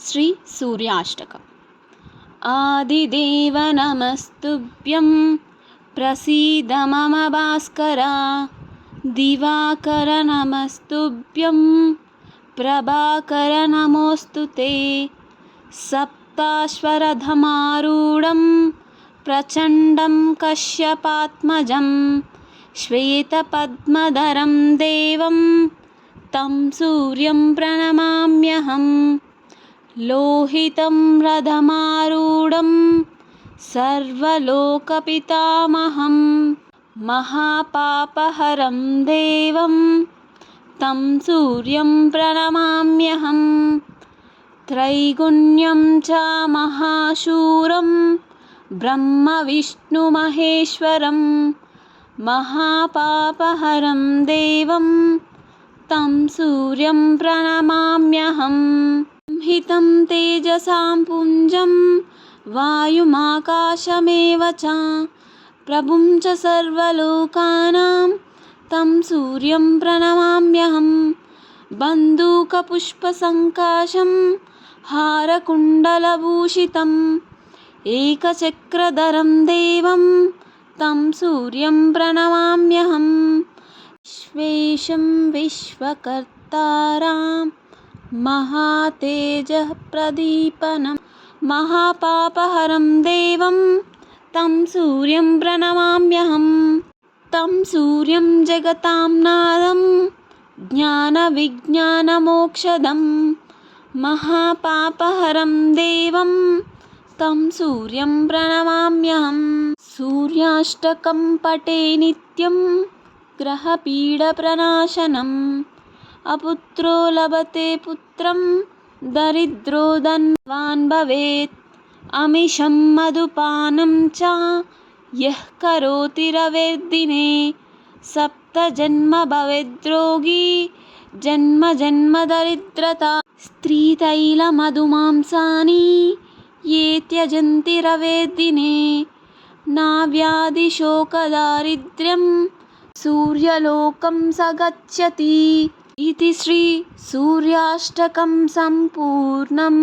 శ్రీ సూర్యాష్టకం. ఆదిదేవ నమస్తుభ్యం ప్రసీద మమ భాస్కర, దివాకర నమస్తుభ్యం ప్రభాకర నమోస్తుతే. సప్తాశ్వరథమారూఢం ప్రచండం కశ్యపాత్మజం, శ్వేతపద్మధరం దేవం తం సూర్యం ప్రణమామ్యహం. లోహితం రథమారూఢం సర్వలోకపితామహం, మహాపాపహరం దేవం తం సూర్యం ప్రణమామ్యహం. త్రైగుణ్యం చ మహాశూరం బ్రహ్మ విష్ణు మహేశ్వరం, మహాపాపహరం దేవం తం సూర్యం ప్రణమామ్యహం. సంహితం తేజసాం పుంజం వాయుమాకాశమేవ చ, ప్రభుం చ సర్వలోకానాం తం సూర్యం ప్రణమామ్యహం. బంధూకపుష్పసంకాశం హారకుండలభూషితం, ఏకచక్రధరం దేవం తం సూర్యం ప్రణమామ్యహం. విశ్వేశం విశ్వకర్తారాం మహాతేజః ప్రదీపనం, మహాపాపహరం దేవం తం సూర్యం ప్రణమామ్యహం. తం సూర్యం జగతాం నాదం జ్ఞానవిజ్ఞానమోక్షదం, మహాపాపహరం దేవం తం సూర్యం ప్రణమామ్యహం. సూర్యాష్టకం పఠే నిత్యం గ్రహపీడప్రనాశనం, అపుత్రో లభతే పుత్రం దరిద్రో ధనవాన్ భవేత్. అమిషం మధుపానం చ యః కరోతి రవేర్దినే, సప్తజన్మ భవేద్రోగి జన్మ జన్మ దరిద్రత. స్త్రీతైలమధుమాంసాని యే త్యజంతి రవేర్దినే, నా వ్యాధిశోకదారిద్ర్యం సూర్యలోకం స గచ్చతి. ఇతి శ్రీ సూర్యాష్టకం సంపూర్ణం.